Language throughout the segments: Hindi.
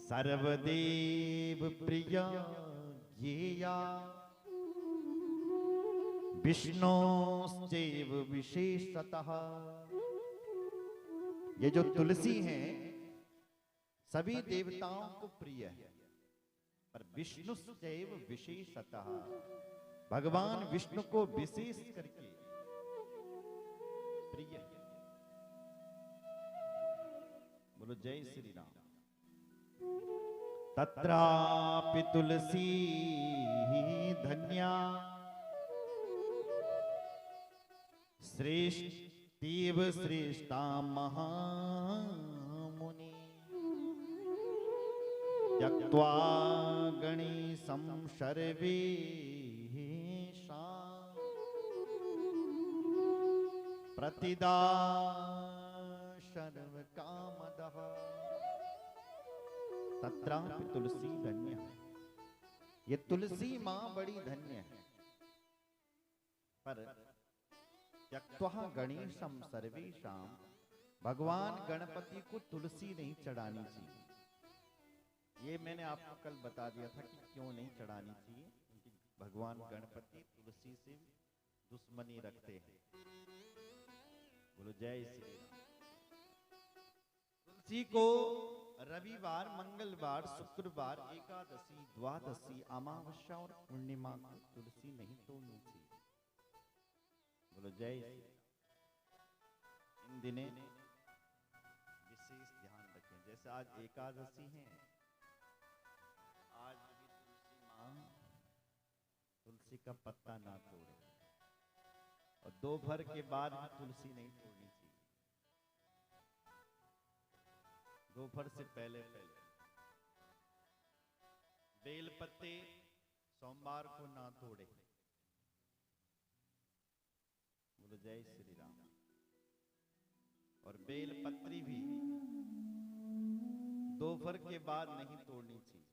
सर्वदेव प्रिया ज्ञेया विष्णोश्चैव विशेषतः। ये जो तुलसी है सभी देवताओं को प्रिय है, पर विष्णुश्चैव विशेषतः, भगवान विष्णु को विशेष करके प्रिय है। बोलो जय श्री राम। तत्रापि तुलसी धन्या श्रेष्ठीव श्रेष्ठा महामुनि, त्यक्त्वा गणेशं सर्वेषां प्रतिदाशर्वकामदः। तत्रापि तुलसी धन्य है, ये तुलसी मां बड़ी धन्य है। पर त्यक्त्वा गणेशम सर्वेषां, भगवान गणपति को तुलसी नहीं चढ़ानी चाहिए। ये मैंने आपको कल बता दिया था कि क्यों नहीं चढ़ानी चाहिए, क्योंकि भगवान गणपति तुलसी से दुश्मनी रखते हैं। बोलो जय श्री राम। तुलसी को रविवार, मंगलवार, शुक्रवार, एकादशी, द्वादशी, अमावस्या और पूर्णिमा को तुलसी नहीं तोड़नी चाहिए। बोलो जय। इन दिने विशेष ध्यान रखें। जैसे आज एकादशी है, आज भी तुलसी मां तुलसी का पत्ता ना तोड़े, और दोपहर के बाद भी तुलसी नहीं तोड़नी चाहिए। दोपहर से पहले बेल पत्ते सोमवार को ना तोड़े। बोलो जय श्री राम। और बेल पत्री भी दोपहर के बाद नहीं तोड़नी चाहिए।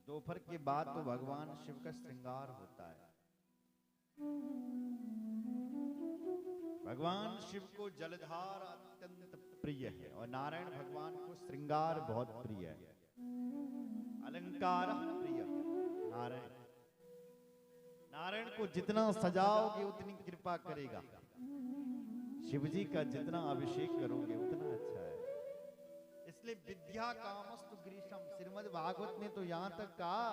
दोपहर के बाद तो भगवान शिव का श्रृंगार होता है। भगवान शिव को जलधार अत्यंत प्रिय है, और नारायण भगवान को श्रृंगार बहुत प्रिय है, अलंकार प्रिय। नारायण नारायण को जितना सजाओगे उतनी कृपा करेगा। शिव जी का जितना अभिषेक करोगे उतना अच्छा है। इसलिए विद्या कामस्तु ग्रीष्म, श्रीमद् भागवत ने तो यहां तक कहा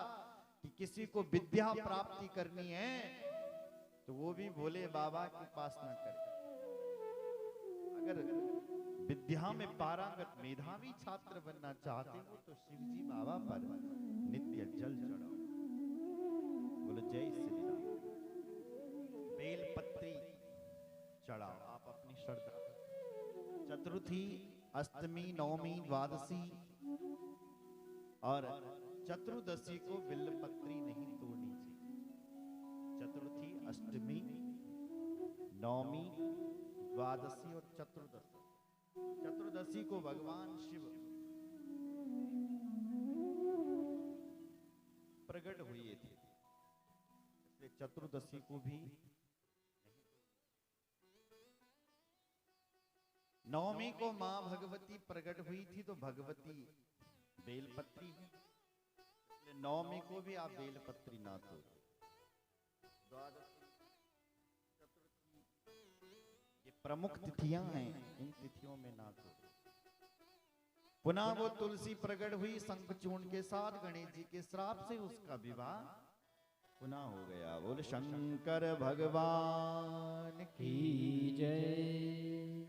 कि किसी को विद्या प्राप्ति करनी है तो वो भी भोले बाबा की उपासना करे। अगर विद्या में पारंगत मेधावी छात्र बनना चाहते हो तो शिवजी बाबा पर नित्य जल चढ़ाओ। बोलो जय श्री राम। बेल पत्री चढ़ाओ आप अपनी श्रद्धा। चतुर्थी, अष्टमी, नवमी, द्वादशी और चतुर्दशी को बिल्व पत्री नहीं तोड़नी चाहिए। चतुर्थी, अष्टमी, नवमी, द्वादशी और चतुर्दशी। चतुर्दशी को भगवान शिव प्रकट हुए थे, इसलिए चतुर्दशी को भी। नवमी को मां भगवती प्रकट हुई थी तो भगवती बेलपत्री है, इसलिए नवमी को भी आप बेलपत्री ना तोड़ो। द्वादशी, चतुर्थी, ये प्रमुख तिथियां हैं, इन तिथियों में ना तोड़ो। पुनः वो तुलसी प्रकट हुई शंखचूर्ण के साथ, गणेश जी के श्राप से उसका विवाह पुनः हो गया। बोल शंकर भगवान की जय।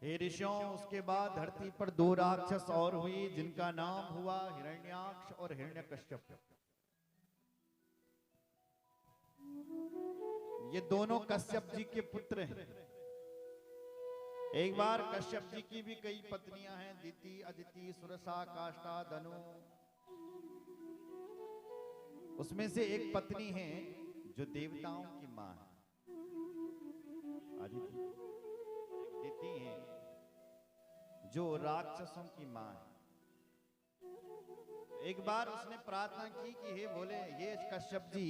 हे ऋषियों, उसके बाद धरती पर दो राक्षस और हुए जिनका नाम हुआ हिरण्याक्ष और हिरण्यकश्यप। ये दोनों कश्यप जी के पुत्र हैं। एक बार कश्यप जी की भी कई पत्नियां हैं, दिति, अदिति, सुरसा, काष्ठा, धनु। उसमें से एक पत्नी है जो देवताओं की मां है, अदिति। एक दिति है जो राक्षसों की मां है। एक बार उसने प्रार्थना की कि हे बोले, ये कश्यप जी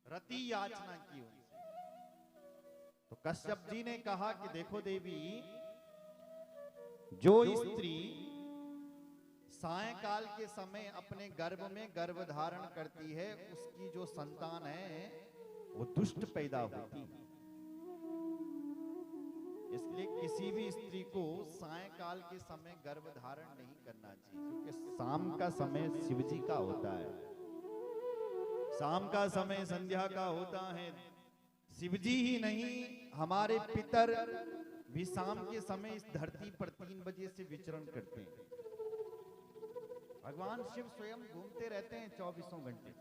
रति याचना की उनसे। तो कश्यप जी ने कहा कि देखो देवी, जो स्त्री सायंकाल के समय अपने गर्भ में गर्भ धारण करती है, उसकी जो संतान है वो दुष्ट पैदा होती है। इसलिए किसी भी स्त्री को सायंकाल के समय गर्भ धारण नहीं करना चाहिए, क्योंकि शाम का समय शिव जी का होता है, शाम का समय संध्या का होता है। शिव जी ही नहीं, हमारे पितर भी शाम के समय इस धरती पर 3 बजे से विचरण करते हैं। भगवान शिव स्वयं घूमते रहते हैं 24 घंटे,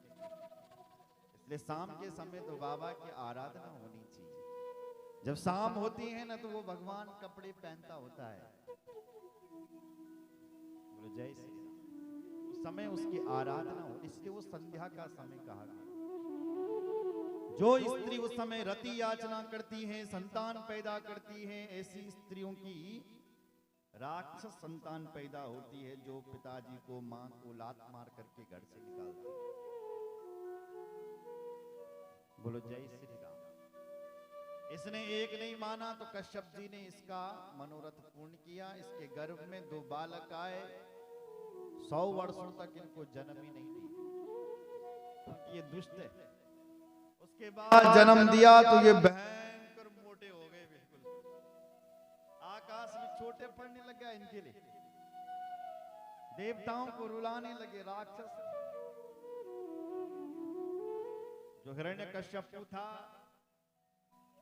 इसलिए शाम के समय तो बाबा की आराधना होनी चाहिए। जब शाम होती है ना, तो वो भगवान कपड़े पहनता होता है, बोलो जय श्री राम। उस समय उसकी आराधना हो, इसलिए वो संध्या का समय कहा गया। जो स्त्री उस समय रति याचना करती हैं, संतान पैदा करती हैं, ऐसी स्त्रियों की राक्षस संतान पैदा होती है, जो पिताजी को मां को लात मार करके घर से निकालती है। बोलो जय श्री राम। इसने एक नहीं माना तो कश्यप जी ने इसका मनोरथ पूर्ण किया। इसके गर्भ में 2 बालक आए, 100 वर्षों तक इनको जन्म ही नहीं दिया, ये दुष्ट है। उसके बाद जन्म दिया तो ये भयंकर मोटे हो गए, बिल्कुल आकाश में छोटे पड़ने लग गया इनके लिए, देवताओं को रुलाने लगे। राक्षस जो हिरण्यकश्यप था,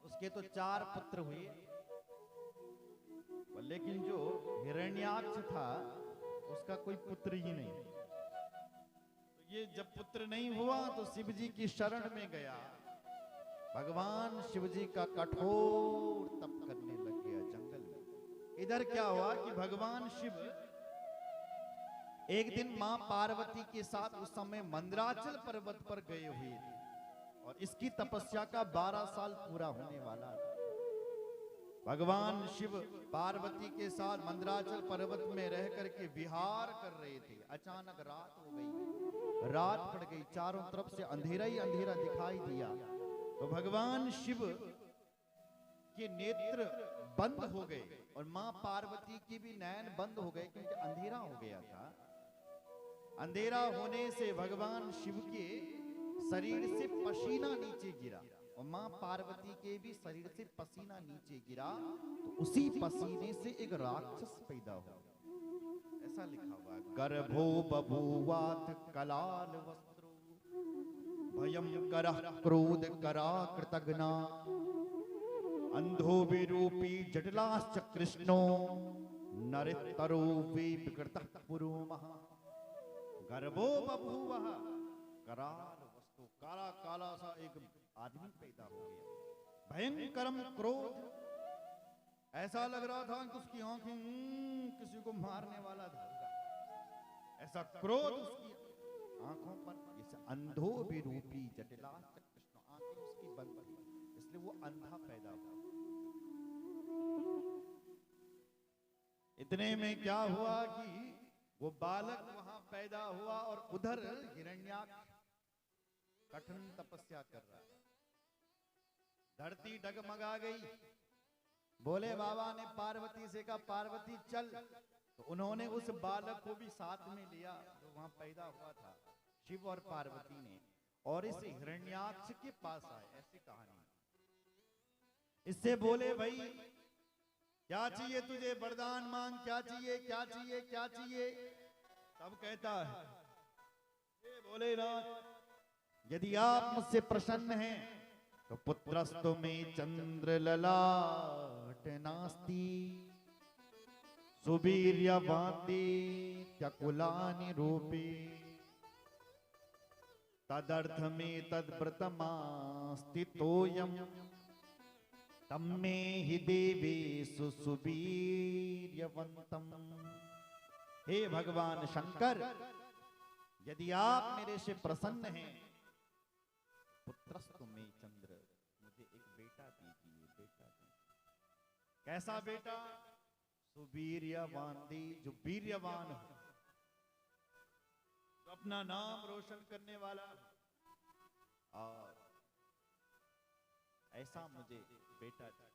उसके तो 4 पुत्र हुए, लेकिन जो हिरण्याक्ष था उसका कोई पुत्र ही नहीं। तो ये जब पुत्र नहीं हुआ तो शिव जी की शरण में गया, भगवान शिव जी का कठोर तप करने लग गया जंगल में। इधर क्या हुआ कि भगवान शिव एक दिन मां पार्वती के साथ उस समय मंदराचल पर्वत पर गए हुए थे, और इसकी तपस्या का 12 साल पूरा होने वाला था। भगवान शिव पार्वती के साथ मंदराचल पर्वत में रह करके विहार कर रहे थे। अचानक रात हो गई, रात पड़ गई, चारों तरफ से अंधेरा ही अंधेरा दिखाई दिया। तो भगवान शिव के नेत्र बंद हो गए और मां पार्वती की भी नयन बंद हो गए, क्योंकि अंधेरा हो गया था। अंधेरा होने से भगवान शिव के शरीर से पसीना नीचे गिरा, और मां पार्वती के भी शरीर से पसीना नीचे गिरा, तो उसी पसीने से एक राक्षस पैदा हो। ऐसा लिखा हुआ है, गर्भो बभूवात कलाल वस्त्रो भयं करः क्रोध करा कृतघ्ना अंधो विरूपी जटिलाश्च कृष्णो नरितरो विकृतः पुरो महा। गर्भो बभूवः कराल वस्तु, काला काला सा एक आदमी पैदा हो गया। भयंकरम क्रोध, ऐसा लग रहा था कि उसकी आंखें किसी को मारने वाला था, ऐसा क्रोध उसकी आंखों पर। जैसे अंधो विरूपी जटिलाश्च कृष्ण, आंखें उसकी बंद थी, इसलिए वो अंधा पैदा हुआ। इतने में क्या हुआ कि वो बालक वहां पैदा हुआ, और उधर हिरण्याक्ष कठिन तपस्या कर रहा है। धरती डगमगा गई। बोले बाबा ने पार्वती से कहा, पार्वती चल। तो उन्होंने उस बालक को भी साथ में लिया जो वहां पैदा हुआ था, शिव और पार्वती ने, और इस हिरण्याक्ष के पास आए। ऐसी कहानी। इससे बोले, भाई क्या चाहिए तुझे, वरदान मांग, क्या चाहिए क्या चाहिए क्या चाहिए। तब कहता है, भोलेनाथ यदि आप मुझसे प्रसन्न हैं तो पुत्रस्तु में चंद्र ललाट नास्ति सुवीर्यवादी त्यकुलानि रूपी तदर्थ में तद्व्रतमास्ति तोयम तम्मे हि देवेषु सुवीर्यवंतम। हे भगवान शंकर, यदि आप मेरे से प्रसन्न हैं, पुत्रस्तु में चंद्र, मुझे एक बेटा दीजिए, बेटा दीजिए। कैसा बेटा? सुवीर्यवांदी, जो वीर्यवान हो, तो अपना नाम रोशन करने वाला, और ऐसा मुझे बेटा चाहिए।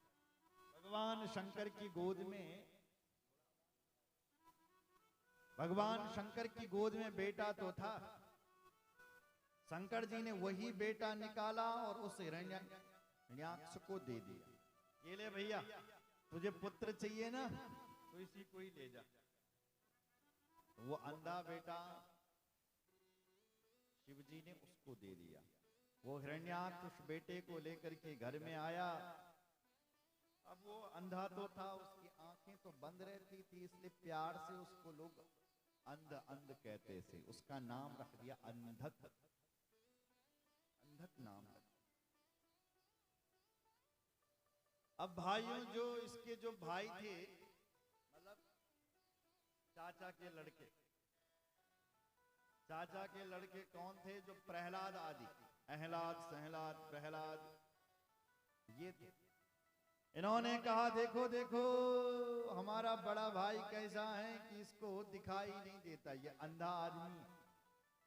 भगवान शंकर की गोद में भगवान शंकर की गोद में बेटा तो था, शंकर जी ने वही बेटा निकाला और उस हिरण्याक्ष को दे दिया। ये ले भैया, तुझे पुत्र चाहिए ना, तो इसी को ही ले जा। वो अंधा बेटा शिव जी ने उसको दे दिया। वो हिरण्याक्ष उस बेटे को लेकर के घर में आया। अब वो अंधा तो था, उसकी आंखें तो बंद रहती थी, इसलिए प्यार से उसको लोग अंध अंध कहते थे। उसका नाम रख दिया अंधक, अंधक नाम रख। अब भाइयों, जो इसके जो भाई थे, मतलब चाचा के लड़के, चाचा के लड़के कौन थे? जो प्रहलाद आदि, अहलाद, सहलाद, प्रहलाद, ये थे। इन्होंने कहा देखो देखो हमारा बड़ा भाई कैसा है कि इसको दिखाई नहीं देता, ये अंधा आदमी,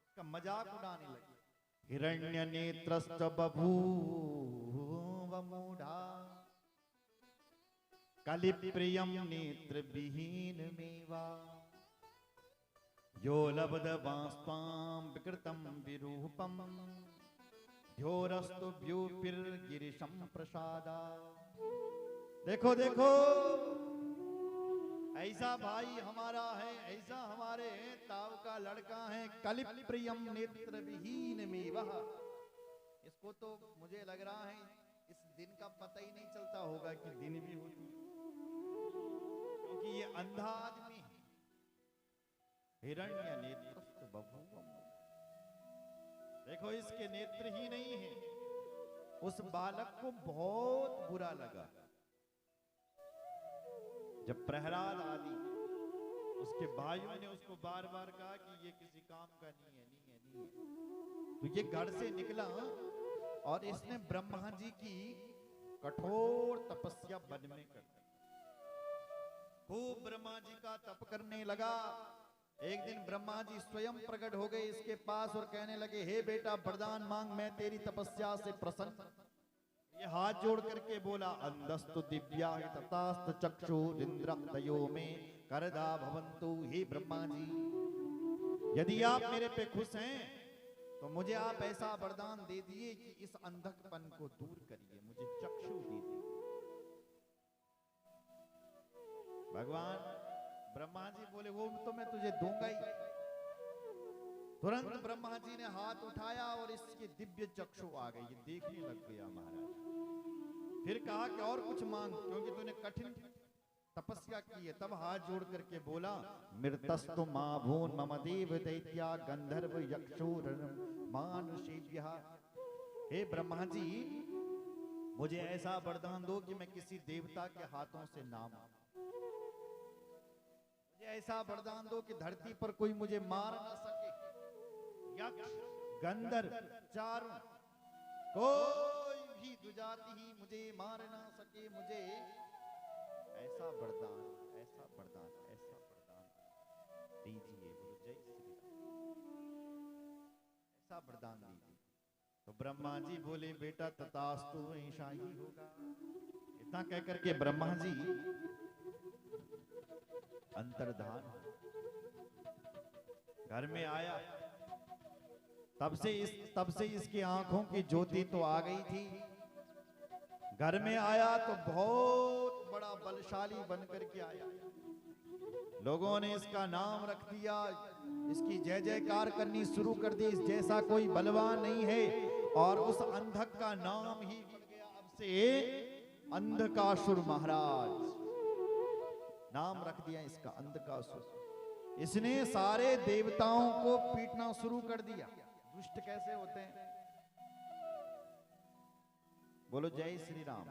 इसका मजाक उड़ाने लगे। हिरण्य नेत्रस्त बभूव मूढ़ा कलि प्रियम नेत्र विहीन मेवा यो लब्ध वास्ताम विकृतम विरूपम ध्योरस्तु व्यूपिर गिरिशम प्रसादा। देखो देखो ऐसा भाई हमारा है, ऐसा हमारे ताऊ का लड़का है, कलि प्रियम नेत्र विहीन मेवा। इसको तो मुझे लग रहा है इस दिन का पता ही नहीं चलता होगा कि दिन भी होती, क्योंकि ये अंधा आदमी है। हिरण्य नेत्रस्त बभूव, देखो इसके नेत्र ही नहीं है। उस बालक को बहुत बुरा लगा। जब प्रहलाद आदि उसके भाइयों ने उसको बार बार कहा कि ये किसी काम का नहीं है, नहीं है, नहीं है, तो ये घर से निकला और इसने ब्रह्मा जी की कठोर तपस्या वन में कर दी। खूब ब्रह्मा जी का तप करने लगा। एक दिन ब्रह्मा जी स्वयं प्रकट हो गए इसके पास और कहने लगे, हे बेटा वरदान मांग, मैं तेरी तपस्या से प्रसन्न। ये हाथ जोड़ करके बोला, अंधस्तु दिव्या तथास्त चक्षुरिंद्रयो में करदा भवन्तु। हे ब्रह्मा जी, यदि आप मेरे पे खुश हैं तो मुझे आप ऐसा वरदान दे दिए कि इस अंधकपन को दूर करिए, मुझे चक्षु दीजिए। भगवान ब्रह्मा जी बोले, वो तो मैं तुझे दूंगा ही। तुरंत ब्रह्मा जी ने हाथ उठाया और इसके दिव्य चक्षु आ गए, ये देखने लग गया महाराज। फिर कहा कि और कुछ मांग, क्योंकि तूने कठिन तपस्या की है। तब हाथ जोड़ करके बोला, मृतस्तु माभून मम देव दैत्या गंधर्व यक्षुर मानुषेभ्यः। हे ब्रह्मा जी, मुझे ऐसा वरदान दो कि मैं किसी देवता के हाथों से ना मारूं। मुझे ऐसा वरदान दो कि धरती पर कोई मुझे मार ना सके। यक्ष गंधर्व चारों कोई भी दुजाति ही मुझे मार ना सके। मुझे ऐसा वरदान, ऐसा वरदान, ऐसा वरदान दीजिए। बोलो जय श्री राम। ऐसा वरदान दीजिए। तो ब्रह्मा जी बोले, बेटा तथास्तु, ऐसा ही होगा। इतना कह करके ब्रह्मा जी अंतर्धान घर में आया। तब से इसकी आंखों की ज्योति तो आ गई थी। घर में आया तो बहुत बड़ा बलशाली बनकर के आया। लोगों ने इसका नाम रख दिया, इसकी जय जयकार करनी शुरू कर दी। इस जैसा कोई बलवान नहीं है। और उस अंधक का नाम ही बन गया अब से अंधकासुर महाराज। नाम रख दिया इसका अंधकासुर। इसने सारे देवताओं को पीटना शुरू कर दिया। दुष्ट कैसे होते हैं? बोलो जय श्री राम।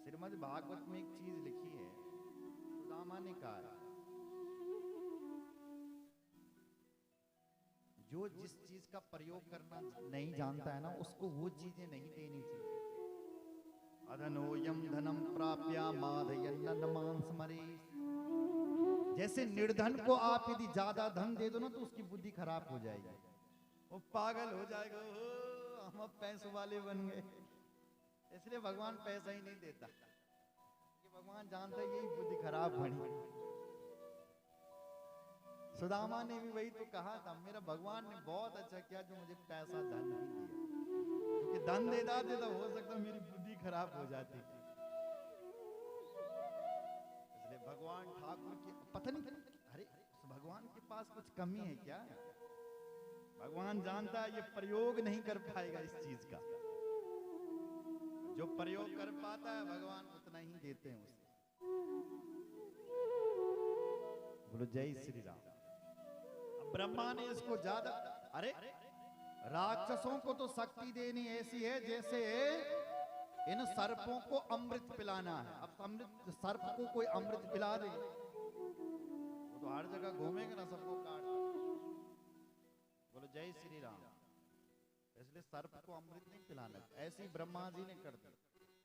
श्रीमद् भागवत में एक चीज लिखी है, सुदामा ने कहा, जो जिस चीज का प्रयोग करना नहीं जानता है ना, उसको वो चीजें नहीं देनी चाहिए। अधनोयम धनम प्राप्या माधयन्न मांस मरे। जैसे निर्धन को आप यदि ज्यादा धन दे दो ना, तो उसकी बुद्धि खराब हो जाएगी, वो पागल हो जाएगा। हम अब पैसों वाले बन गए। इसलिए भगवान पैसा ही नहीं देता, कि भगवान भगवान जानता है यही बुद्धि खराब बनी। सुदामा ने भी वही तो कहा था, मेरा भगवान ने बहुत अच्छा किया जो मुझे पैसा धन नहीं दिया, क्योंकि धन दे देते तो हो सकता मेरी बुद्धि खराब हो जाती। इसलिए भगवान ठाकुर की पता नहीं, अरे भगवान के पास कुछ कमी है क्या? भगवान जानता है ये प्रयोग नहीं कर पाएगा इस चीज का, जो प्रयोग कर पाता है भगवान उतना ही देते हैं उसे। बोलो जय श्री राम। अब ब्रह्मा ने इसको ज्यादा, अरे राक्षसों को तो शक्ति देनी ऐसी है जैसे इन सर्पों को अमृत पिलाना है। अब अमृत, सर्प को कोई अमृत पिला दे वो तो हर जगह घूमेगा ना, सबको काट। बोलो जय श्री राम। इसलिए सर्प को अमृत नहीं पिलाना, ऐसी ब्रह्मा जी ने कर दी,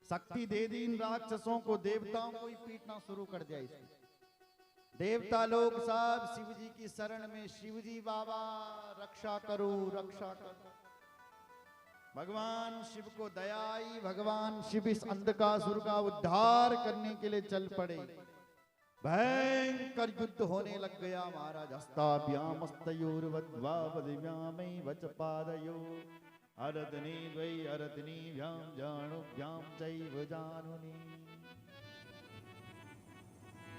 शक्ति दे दी इन राक्षसों को, देवताओं को ही पीटना शुरू कर दिया इसने। देवता लोग सब शिव जी की शरण में, शिव जी बाबा रक्षा करो रक्षा करो। भगवान शिव को दया आई, भगवान शिव इस अंधकासुर का उद्धार करने के लिए चल पड़े। भयंकर युद्ध होने लग गया महाराज। हस्ताभ्यामस्तयोर्वद्वावदिव्यामै वचपादयो अरदनी द्वै अरदनीभ्यां जानुभ्यां चैव जानुनी।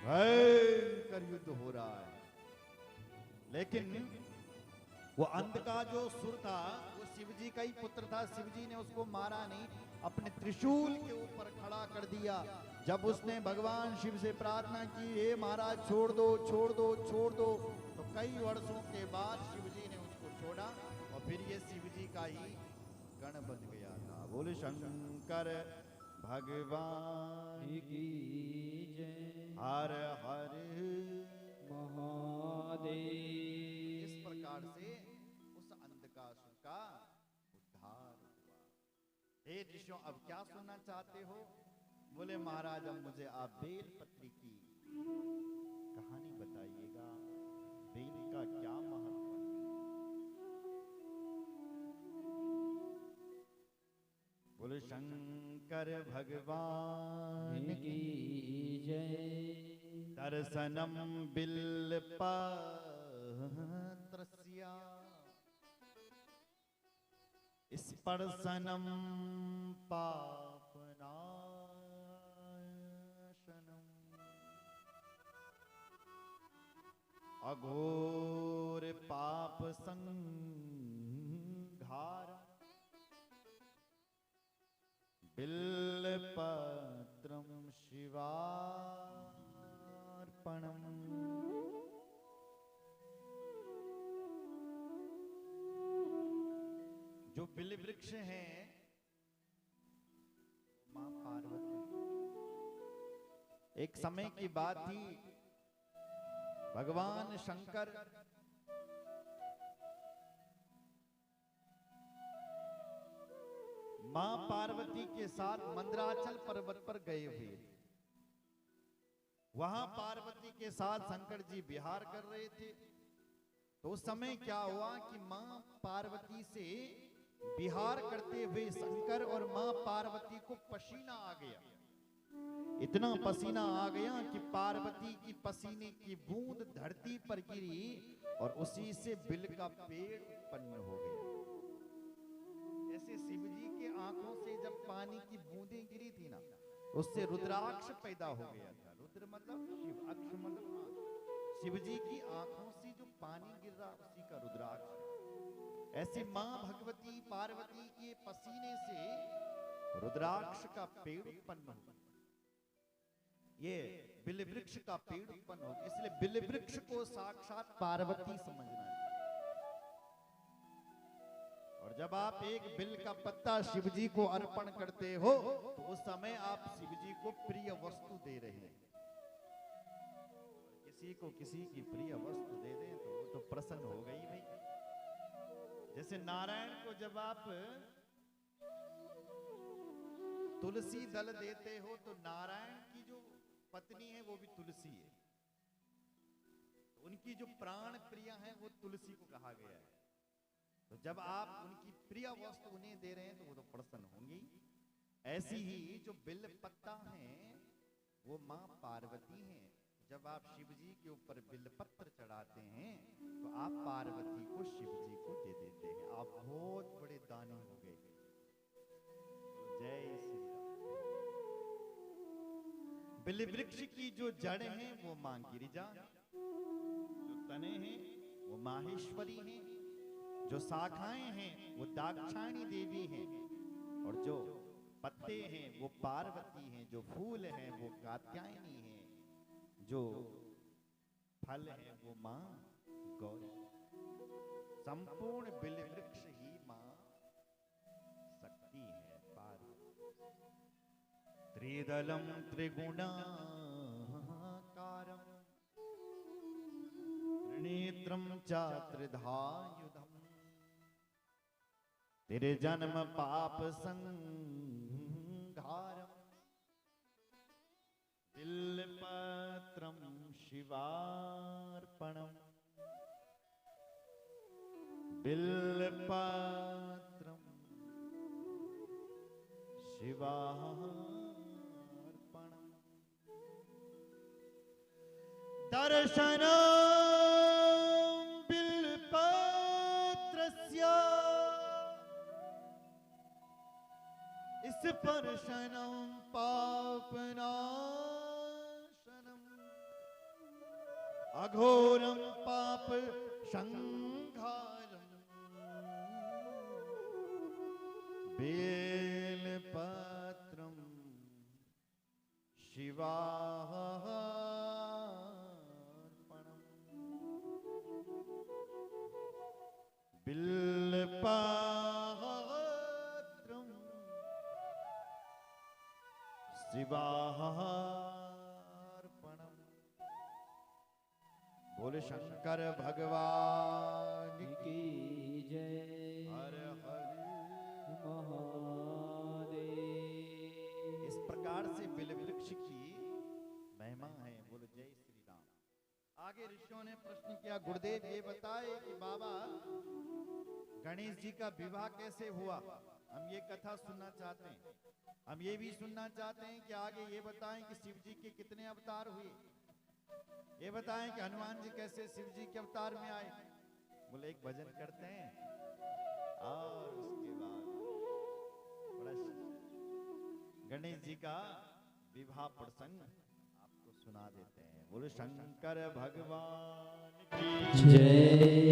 भयंकर युद्ध हो रहा है, लेकिन वो अंध का जो सुर था वो शिव जी का ही पुत्र था। शिव जी ने उसको मारा नहीं, अपने त्रिशूल के ऊपर खड़ा कर दिया। जब उसने भगवान शिव से प्रार्थना की, हे महाराज छोड़ दो छोड़ दो छोड़ दो, तो कई वर्षों के बाद शिव जी ने उसको छोड़ा और फिर ये शिव जी का ही गण बन गया था। बोले शंकर भगवान की जय। हर हर महादेव। इस प्रकार से उस अंधकासुर का उद्धार हुआ। हे ऋषियों, अब क्या सुनना चाहते हो? बोले महाराज अब मुझे आप बेलपत्री की कहानी बताइएगा, बेल का क्या महत्व है। बोले शंकर भगवान की जय। दर्शनम बिल्वपत्रस्य स्पर्शनम पापनाशनम अघोर पाप संहार बिल्वपत्रम शिवार्पणम। जो बिल्व वृक्ष है मां पार्वती। एक समय की बात थी, भगवान शंकर मां पार्वती के साथ मंदराचल पर्वत पर गए हुए। वहां पार्वती के साथ शंकर जी विहार कर रहे थे। तो उस समय क्या हुआ कि मां पार्वती से विहार करते हुए शंकर और मां पार्वती को पसीना आ गया। इतना पसीना आ गया कि पार्वती की पसीने की बूंद धरती पर गिरी और उसी से बिल का पेड़ उत्पन्न हो गया। ऐसे शिव जी के आंखों से जब पानी की बूंदें गिरी थी ना, उससे रुद्राक्ष पैदा हो गया था। रुद्र मतलब शिव, अक्ष मतलब आंख। शिव जी की आंखों से जो पानी गिर रहा उसी का रुद्राक्ष। ऐसे मां भगवती पार्वती के पसीने से रुद्राक्ष का पेड़ उत्पन्न हो, ये बिल्व वृक्ष का पेड़ उत्पन्न हो। इसलिए बिल्व वृक्ष को साक्षात पार्वती समझना है। और जब आप एक बिल का पत्ता शिव जी को अर्पण करते हो तो उस समय आप शिव जी को प्रिय वस्तु दे रहे हैं। किसी को किसी की प्रिय वस्तु दे दें तो वो तो प्रसन्न हो गई भाई। जैसे नारायण को जब आप तुलसी दल देते हो तो नारायण की जो पत्नी है वो भी तुलसी है। तो उनकी जो प्राण प्रिय है वो तुलसी को कहा गया है। तो जब आप उनकी प्रिय वस्तु उन्हें दे रहे हैं तो वो तो प्रसन्न होंगी। ऐसी ही जो बिल्व पत्ता है वो माँ पार्वती हैं। जब आप शिव जी के ऊपर बिलपत्र चढ़ाते हैं तो आप पार्वती को शिव जी को दे देते हैं। आप बहुत बड़े दानी हो गए। जय श्री राम। बिल वृक्ष की जो जड़ है वो माँ गिरिजा, जो तने हैं वो माहेश्वरी हैं, जो शाखाएं हैं वो दाक्षायणी देवी हैं, और जो पत्ते हैं वो पार्वती हैं, जो फूल हैं वो कात्यायनी हैं, जो फल है वो माँ गौरी। संपूर्ण बिल वृक्ष ही माँ शक्ति है, पार्वती। त्रिदलम त्रिगुणाकारम त्रिनेत्रम च त्रिधायुधम त्रिजन्म पाप संहारम बिल्वपत्रम शिवार्पणम बिल्वपत्रम शिवार्पणम। दर्शनम बिल्वपत्रस्य स्पर्शनम पापनाशनम अघोरम पाप संहारम बेलपत्रम शिवार्पणम बिल्वपत्रम शिवार्पणम। बोले शंकर भगवान की जय। हर हर महादेव। इस प्रकार से बिल वृक्ष की महिमा है। बोलो जय श्री राम। आगे ऋषियों ने प्रश्न किया, गुरुदेव ये बताए कि बाबा गणेश जी का विवाह कैसे हुआ। हम ये कथा सुनना चाहते हैं। हम ये भी सुनना चाहते हैं कि आगे ये बताएं कि शिव जी के कितने अवतार हुए। ये बताएं कि हनुमान जी कैसे शिव जी के अवतार में आए। बोले एक भजन करते हैं और उसके बाद बड़ा गणेश जी का विवाह प्रसंग आपको सुना देते हैं। बोले शंकर भगवान की जय।